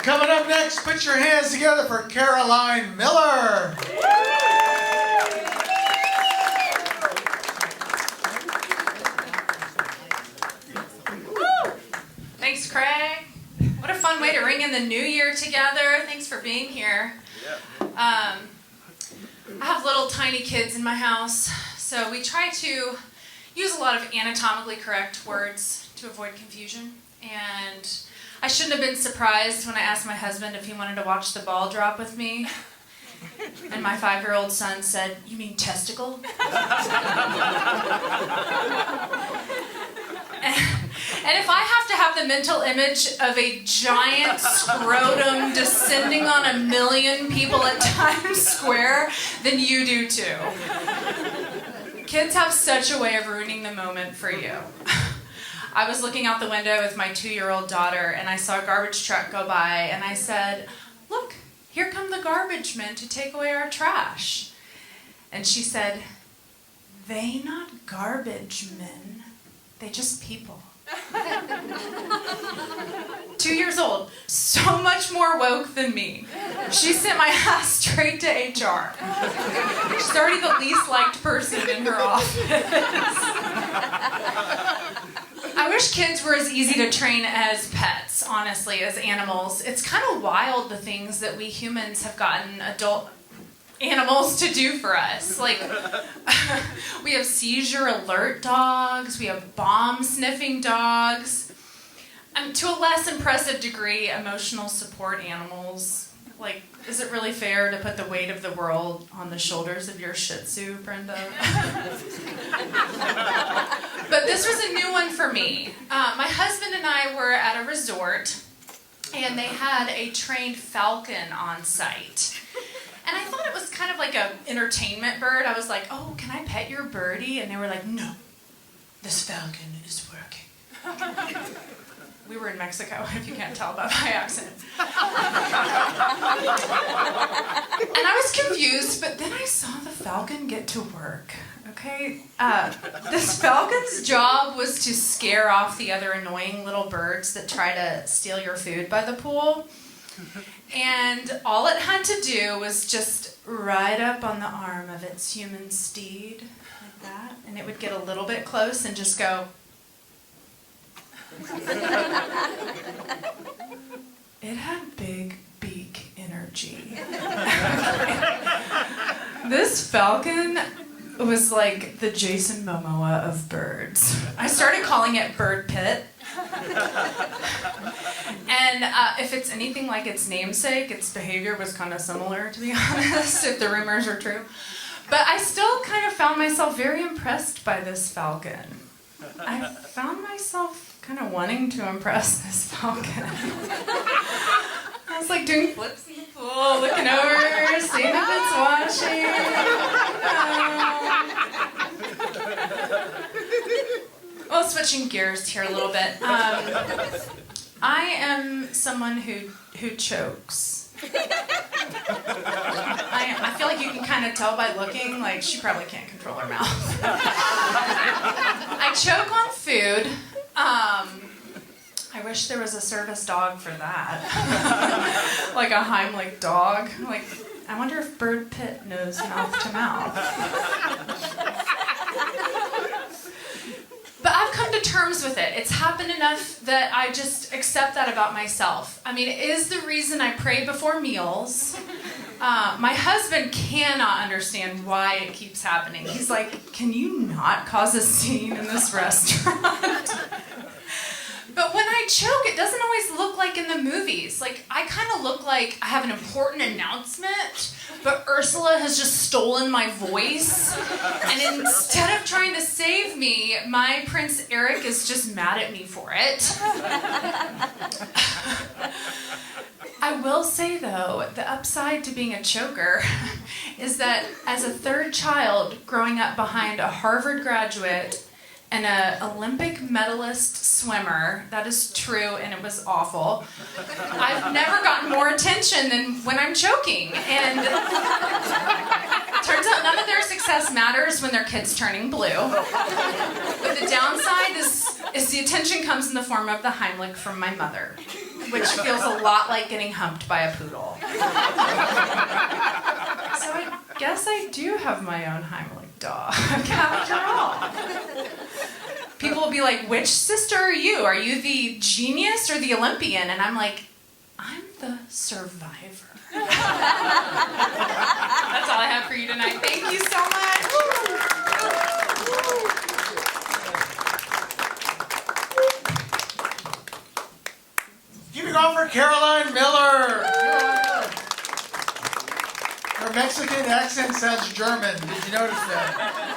Coming up next, put your hands together for Caroline Miller. Thanks, Craig. What a fun way to ring in the new year together. Thanks for being here. I have little tiny kids in my house, so we try to use a lot of anatomically correct words to avoid confusion. And I shouldn't have been surprised when I asked my husband if he wanted to watch the ball drop with me. And my 5-year-old son said, "You mean testicle?" And if I have to have the mental image of a giant scrotum descending on 1 million people at Times Square, then you do too. Kids have such a way of ruining the moment for you. I was looking out the window with my 2-year-old daughter, and I saw a garbage truck go by, and I said, "Look, here come the garbage men to take away our trash." And she said, "They not garbage men, they just people." 2 years old, so much more woke than me. She sent my ass straight to HR. She's already the least liked person in her office. I wish kids were as easy to train as pets, honestly, as animals. It's kind of wild the things that we humans have gotten adult animals to do for us. Like, we have seizure alert dogs, we have bomb sniffing dogs, to a less impressive degree, emotional support animals. Like, is it really fair to put the weight of the world on the shoulders of your Shih Tzu, Brenda? But this was a new one for me. My husband and I were at a resort, and they had a trained falcon on site. And I thought it was kind of like an entertainment bird. I was like, "Oh, can I pet your birdie?" And they were like, "No, this falcon is working." We were in Mexico, if you can't tell by my accent. And I was confused, but then I saw the falcon get to work, okay? This falcon's job was to scare off the other annoying little birds that try to steal your food by the pool. And all it had to do was just ride up on the arm of its human steed, like that, and it would get a little bit close and just go. It had big beak energy. This falcon was like the Jason Momoa of birds. I started calling it Bird Pit. And if it's anything like its namesake, its behavior was kind of similar, to be honest, if the rumors are true. But I still kind of found myself very impressed by this falcon. I found myself kind of wanting to impress this falcon. I was like doing flips in the pool, looking over, seeing if it's watching. Well, switching gears here a little bit. I am someone who chokes. I feel like you can kind of tell by looking, like she probably can't control her mouth. I choke on food. I wish there was a service dog for that. Like a Heimlich dog. Like, I wonder if Bird Pitt knows mouth to mouth. But I've come to terms with it. It's happened enough that I just accept that about myself. I mean, it is the reason I pray before meals. My husband cannot understand why it keeps happening. He's like, "Can you not cause a scene in this restaurant?" But when I choke, it doesn't always look like in the movies. Like, I kind of look like I have an important announcement, but Ursula has just stolen my voice. And instead of trying to save me, my Prince Eric is just mad at me for it. I will say, though, the upside to being a choker is that as a third child growing up behind a Harvard graduate and an Olympic medalist swimmer, that is true, and it was awful. I've never gotten more attention than when I'm choking. And turns out none of their success matters when their kid's turning blue. But the downside is the attention comes in the form of the Heimlich from my mother. which feels a lot like getting humped by a poodle. So I guess I do have my own Heimlich dog, after all. People will be like, which sister are you? Are you the genius or the Olympian? And I'm like, I'm the survivor. That's all I have for you tonight. Thank you so much. Keep it going for Caroline Miller. Her Mexican accent sounds German. Did you notice that?